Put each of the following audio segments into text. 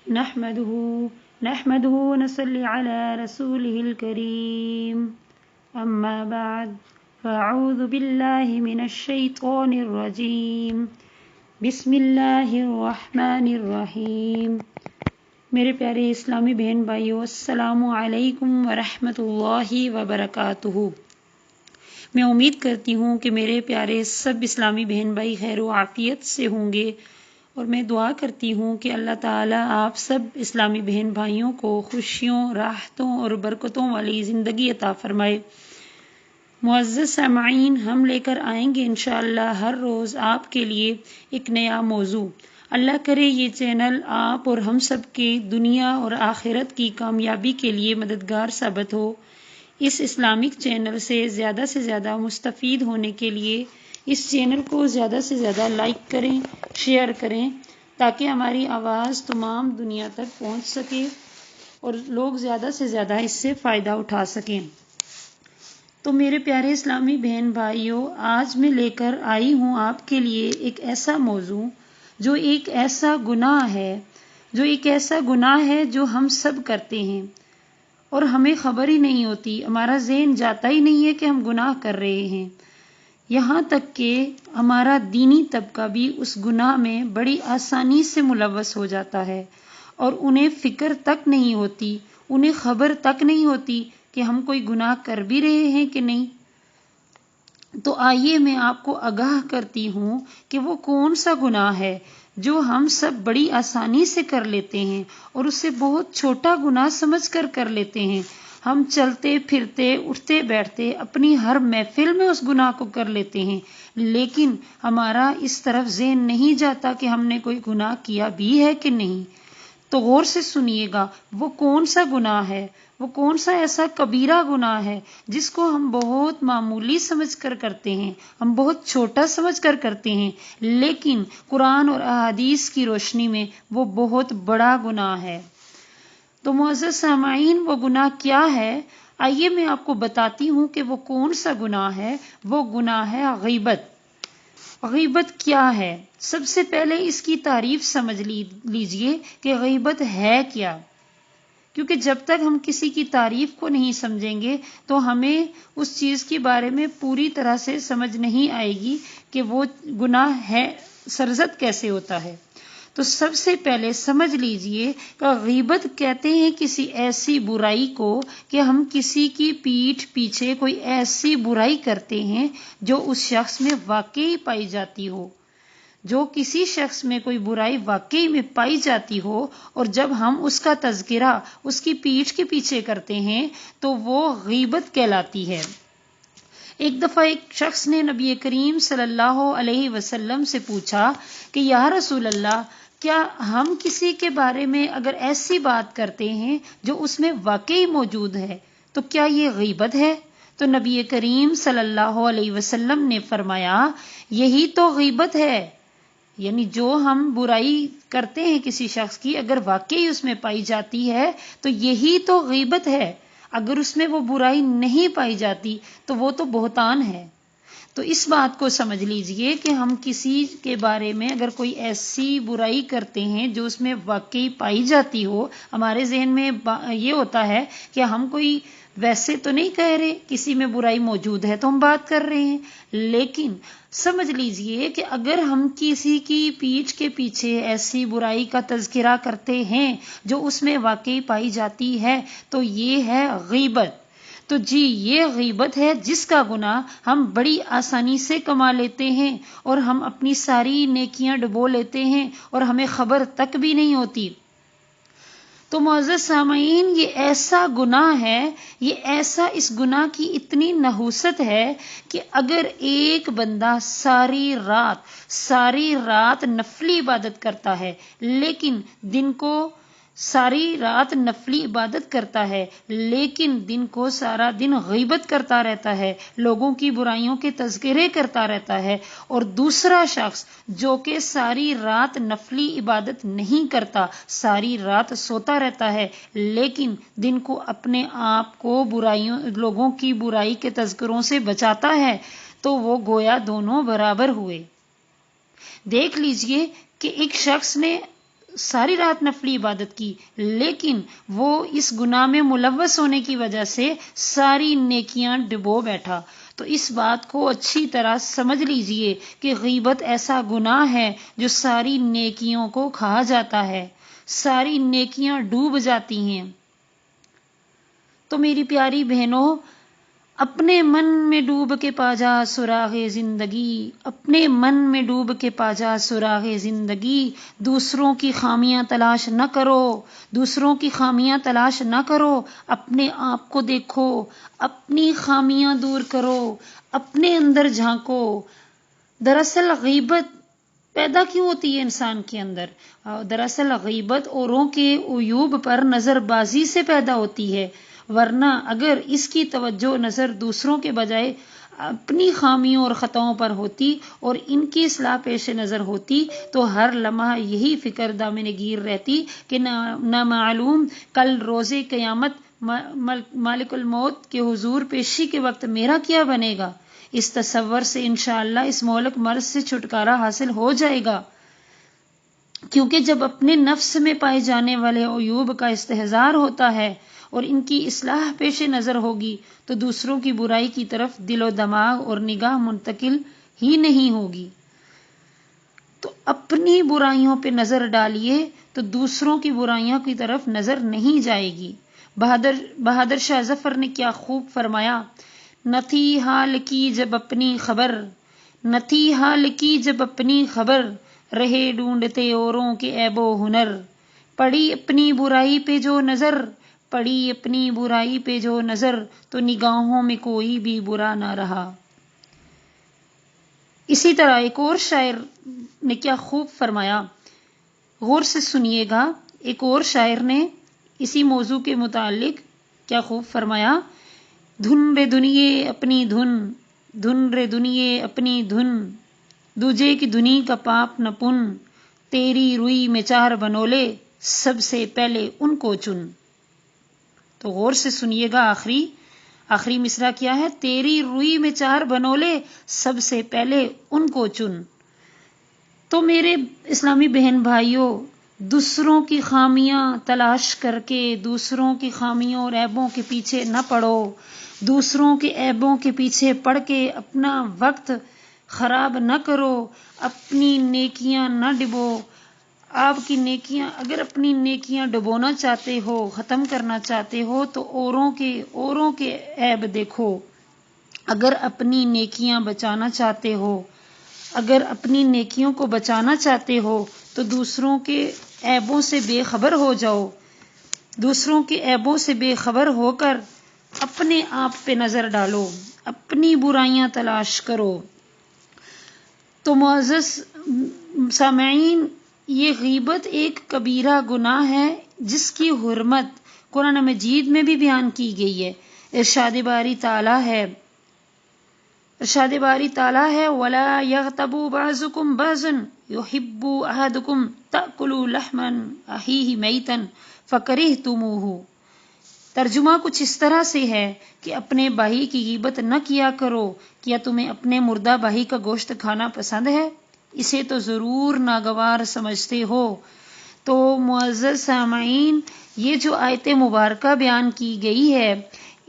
نحمده ونصلي على رسوله الكريم أما بعد فأعوذ بالله من الشيطان الرجيم بسم اللہ الرحمن الرحیم۔ میرے پیارے اسلامی بہن بھائیو، السلام علیکم ورحمۃ اللہ وبرکاتہ۔ میں امید کرتی ہوں کہ میرے پیارے سب اسلامی بہن بھائی خیر و عافیت سے ہوں گے، اور میں دعا کرتی ہوں کہ اللہ تعالیٰ آپ سب اسلامی بہن بھائیوں کو خوشیوں، راحتوں اور برکتوں والی زندگی عطا فرمائے۔ معزز سامعین، ہم لے کر آئیں گے انشاءاللہ ہر روز آپ کے لیے ایک نیا موضوع۔ اللہ کرے یہ چینل آپ اور ہم سب کے دنیا اور آخرت کی کامیابی کے لیے مددگار ثابت ہو۔ اس اسلامک چینل سے زیادہ مستفید ہونے کے لیے اس چینل کو زیادہ سے زیادہ لائک کریں، شیئر کریں، تاکہ ہماری آواز تمام دنیا تک پہنچ سکے اور لوگ زیادہ سے زیادہ اس سے فائدہ اٹھا سکیں۔ تو میرے پیارے اسلامی بہن بھائیوں، آج میں لے کر آئی ہوں آپ کے لیے ایک ایسا موضوع جو ایک ایسا گناہ ہے جو ہم سب کرتے ہیں اور ہمیں خبر ہی نہیں ہوتی، ہمارا ذہن جاتا ہی نہیں ہے کہ ہم گناہ کر رہے ہیں۔ یہاں تک کہ ہمارا دینی طبقہ بھی اس گناہ میں بڑی آسانی سے ملوث ہو جاتا ہے اور انہیں فکر تک نہیں ہوتی، انہیں خبر تک نہیں ہوتی کہ ہم کوئی گناہ کر بھی رہے ہیں کہ نہیں۔ تو آئیے میں آپ کو آگاہ کرتی ہوں کہ وہ کون سا گناہ ہے جو ہم سب بڑی آسانی سے کر لیتے ہیں اور اسے بہت چھوٹا گناہ سمجھ کر لیتے ہیں۔ ہم چلتے پھرتے اٹھتے بیٹھتے اپنی ہر محفل میں اس گناہ کو کر لیتے ہیں، لیکن ہمارا اس طرف ذہن نہیں جاتا کہ ہم نے کوئی گناہ کیا بھی ہے کہ نہیں۔ تو غور سے سنیے گا، وہ کون سا گناہ ہے، وہ کون سا ایسا کبیرہ گناہ ہے جس کو ہم بہت معمولی سمجھ کر کرتے ہیں، ہم بہت چھوٹا سمجھ کر کرتے ہیں، لیکن قرآن اور احادیث کی روشنی میں وہ بہت بڑا گناہ ہے۔ تو معزز سامعین، وہ گناہ کیا ہے؟ آئیے میں آپ کو بتاتی ہوں کہ وہ کون سا گناہ ہے۔ وہ گناہ ہے غیبت۔ غیبت کیا ہے؟ سب سے پہلے اس کی تعریف سمجھ لیجئے کہ غیبت ہے کیا، کیونکہ جب تک ہم کسی کی تعریف کو نہیں سمجھیں گے تو ہمیں اس چیز کے بارے میں پوری طرح سے سمجھ نہیں آئے گی کہ وہ گناہ ہے، سرزد کیسے ہوتا ہے۔ تو سب سے پہلے سمجھ لیجئے کہ غیبت کہتے ہیں کسی ایسی برائی کو کہ ہم کسی کی پیٹھ پیچھے کوئی ایسی برائی کرتے ہیں جو اس شخص میں واقعی پائی جاتی ہو، جو کسی شخص میں کوئی برائی واقعی میں پائی جاتی ہو، اور جب ہم اس کا تذکرہ اس کی پیٹھ کے پیچھے کرتے ہیں تو وہ غیبت کہلاتی ہے۔ ایک دفعہ ایک شخص نے نبی کریم صلی اللہ علیہ وسلم سے پوچھا کہ یا رسول اللہ، کیا ہم کسی کے بارے میں اگر ایسی بات کرتے ہیں جو اس میں واقعی موجود ہے تو کیا یہ غیبت ہے؟ تو نبی کریم صلی اللہ علیہ وسلم نے فرمایا، یہی تو غیبت ہے، یعنی جو ہم برائی کرتے ہیں کسی شخص کی، اگر واقعی اس میں پائی جاتی ہے تو یہی تو غیبت ہے۔ اگر اس میں وہ برائی نہیں پائی جاتی تو وہ تو بہتان ہے۔ تو اس بات کو سمجھ لیجئے کہ ہم کسی کے بارے میں اگر کوئی ایسی برائی کرتے ہیں جو اس میں واقعی پائی جاتی ہو، ہمارے ذہن میں یہ ہوتا ہے کہ ہم کوئی ویسے تو نہیں کہہ رہے، کسی میں برائی موجود ہے تو ہم بات کر رہے ہیں، لیکن سمجھ لیجئے کہ اگر ہم کسی کی پیٹھ کے پیچھے ایسی برائی کا تذکرہ کرتے ہیں جو اس میں واقعی پائی جاتی ہے تو یہ ہے غیبت۔ تو جی، یہ غیبت ہے جس کا گناہ ہم بڑی آسانی سے کما لیتے ہیں اور ہم اپنی ساری نیکیاں ڈبو لیتے ہیں اور ہمیں خبر تک بھی نہیں ہوتی۔ تو معزز سامعین، یہ ایسا گناہ ہے، اس گناہ کی اتنی نحوست ہے کہ اگر ایک بندہ ساری رات نفلی عبادت کرتا ہے، لیکن دن کو سارا دن غیبت کرتا رہتا ہے، لوگوں کی برائیوں کے تذکرے کرتا رہتا ہے، اور دوسرا شخص جو کہ ساری رات نفلی عبادت نہیں کرتا، ساری رات سوتا رہتا ہے، لیکن دن کو اپنے آپ کو لوگوں کی برائی کے تذکروں سے بچاتا ہے، تو وہ گویا دونوں برابر ہوئے۔ دیکھ لیجئے کہ ایک شخص نے ساری رات نفلی عبادت کی، لیکن وہ اس گناہ میں ملوث ہونے کی وجہ سے ساری نیکیاں ڈبو بیٹھا۔ تو اس بات کو اچھی طرح سمجھ لیجئے کہ غیبت ایسا گناہ ہے جو ساری نیکیوں کو کھا جاتا ہے، ساری نیکیاں ڈوب جاتی ہیں۔ تو میری پیاری بہنوں، اپنے من میں ڈوب کے پا جا سراغ زندگی، اپنے من میں ڈوب کے پا جا سراغ زندگی، دوسروں کی خامیاں تلاش نہ کرو، دوسروں کی خامیاں تلاش نہ کرو، اپنے آپ کو دیکھو، اپنی خامیاں دور کرو، اپنے اندر جھانکو۔ دراصل غیبت پیدا کیوں ہوتی ہے انسان کے اندر؟ دراصل غیبت اوروں کے عیوب پر نظر بازی سے پیدا ہوتی ہے، ورنہ اگر اس کی توجہ نظر دوسروں کے بجائے اپنی خامیوں اور خطاؤں پر ہوتی اور ان کی اصلاح پیش نظر ہوتی تو ہر لمحہ یہی فکر دامن گیر رہتی کہ نہ معلوم کل روز قیامت مالک الموت کے حضور پیشی کے وقت میرا کیا بنے گا۔ اس تصور سے انشاءاللہ اس مہلک مرض سے چھٹکارا حاصل ہو جائے گا، کیونکہ جب اپنے نفس میں پائے جانے والے عیوب کا استحضار ہوتا ہے اور ان کی اصلاح پیش نظر ہوگی تو دوسروں کی برائی کی طرف دل و دماغ اور نگاہ منتقل ہی نہیں ہوگی۔ تو اپنی برائیوں پہ نظر ڈالیے تو دوسروں کی برائیوں کی طرف نظر نہیں جائے گی۔ بہادر شاہ ظفر نے کیا خوب فرمایا، نہ تھی حال کی جب اپنی خبر، نہ تھی حال کی جب اپنی خبر، رہے ڈھونڈتے اوروں کے عیب و ہنر، پڑی اپنی برائی پہ جو نظر، پڑی اپنی برائی پہ جو نظر، تو نگاہوں میں کوئی بھی برا نہ رہا۔ اسی طرح ایک اور شاعر نے کیا خوب فرمایا، غور سے سنیے گا۔ ایک اور شاعر نے اسی موضوع کے متعلق کیا خوب فرمایا، دھن رے دنیے اپنی دھن، دھن رے دنیے اپنی دھن، دوجے کی دھنی کا پاپ نہ پن، تیری روئی میں چار بنولے سب سے پہلے ان کو چن۔ تو غور سے سنیے گا، آخری مصرع کیا ہے، تیری روئی میں چار بنولے سب سے پہلے ان کو چن۔ تو میرے اسلامی بہن بھائیوں، دوسروں کی خامیاں تلاش کر کے دوسروں کی خامیوں اور عیبوں کے پیچھے نہ پڑو، دوسروں کے عیبوں کے پیچھے پڑھ کے اپنا وقت خراب نہ کرو، اپنی نیکیاں نہ ڈبو۔ آپ کی نیکیاں، اگر اپنی نیکیاں ڈبونا چاہتے ہو، ختم کرنا چاہتے ہو تو اوروں کے عیب دیکھو۔ اگر اپنی نیکیاں بچانا چاہتے ہو، اگر اپنی نیکیوں کو بچانا چاہتے ہو تو دوسروں کے عیبوں سے بے خبر ہو جاؤ، دوسروں کے عیبوں سے بے خبر ہو کر اپنے آپ پہ نظر ڈالو، اپنی برائیاں تلاش کرو۔ تو معزز سامعین، یہ غیبت ایک کبیرہ گناہ ہے جس کی حرمت قرآن مجید میں بھی بیان کی گئی ہے۔ ارشاد باری تعالیٰ ہے وَلَا يَغْتَبُ بَعْضُكُمْ بَعْضًا يُحِبُّ أَحَدُكُمْ تَأْكُلُوا لَحْمَ أَخِيهِ مَيْتًا فَكَرِهْتُمُوهُ۔ ترجمہ کچھ اس طرح سے ہے کہ اپنے بھائی کی غیبت نہ کیا کرو، کیا تمہیں اپنے مردہ بھائی کا گوشت کھانا پسند ہے؟ اسے تو ضرور ناگوار سمجھتے ہو۔ تو معزز سامعین، یہ جو آیت مبارکہ بیان کی گئی ہے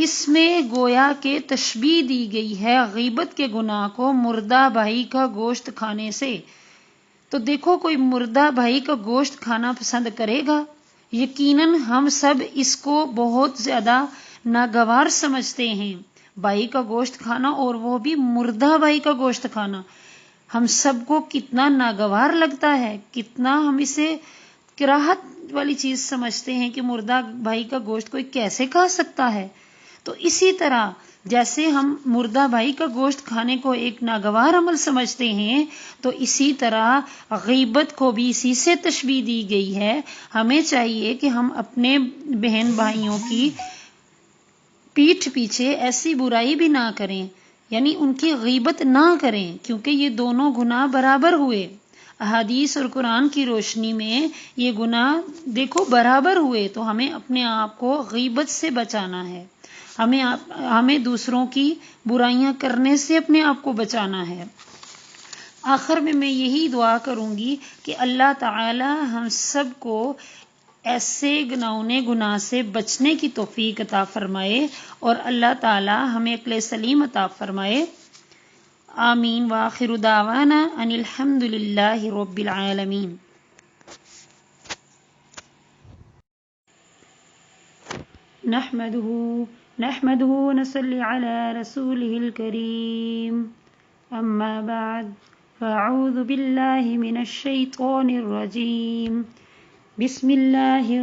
اس میں گویا کہ تشبیہ دی گئی ہے غیبت کے گناہ کو مردہ بھائی کا گوشت کھانے سے۔ تو دیکھو، کوئی مردہ بھائی کا گوشت کھانا پسند کرے گا؟ یقیناً ہم سب اس کو بہت زیادہ ناگوار سمجھتے ہیں، بھائی کا گوشت کھانا، اور وہ بھی مردہ بھائی کا گوشت کھانا ہم سب کو کتنا ناگوار لگتا ہے، کتنا ہم اسے کراہت والی چیز سمجھتے ہیں کہ مردہ بھائی کا گوشت کوئی کیسے کھا سکتا ہے۔ تو اسی طرح جیسے ہم مردہ بھائی کا گوشت کھانے کو ایک ناگوار عمل سمجھتے ہیں، تو اسی طرح غیبت کو بھی اسی سے تشبیہ دی گئی ہے۔ ہمیں چاہیے کہ ہم اپنے بہن بھائیوں کی پیٹھ پیچھے ایسی برائی بھی نہ کریں، یعنی ان کی غیبت نہ کریں، کیونکہ یہ دونوں گناہ برابر ہوئے۔ احادیث اور قرآن کی روشنی میں یہ گناہ دیکھو برابر ہوئے، تو ہمیں اپنے آپ کو غیبت سے بچانا ہے، ہمیں دوسروں کی برائیاں کرنے سے اپنے آپ کو بچانا ہے۔ آخر میں یہی دعا کروں گی کہ اللہ تعالی ہم سب کو ایسے گناہ سے بچنے کی توفیق عطا فرمائے اور اللہ تعالی ہمیں عقل سلیم عطا فرمائے. آمین. وآخر دعوانا ان الحمد للہ رب العالمین. نحمده ونصلي على رسوله الكريم. أما بعد فأعوذ بالله من الشيطان الرجيم. بسم الله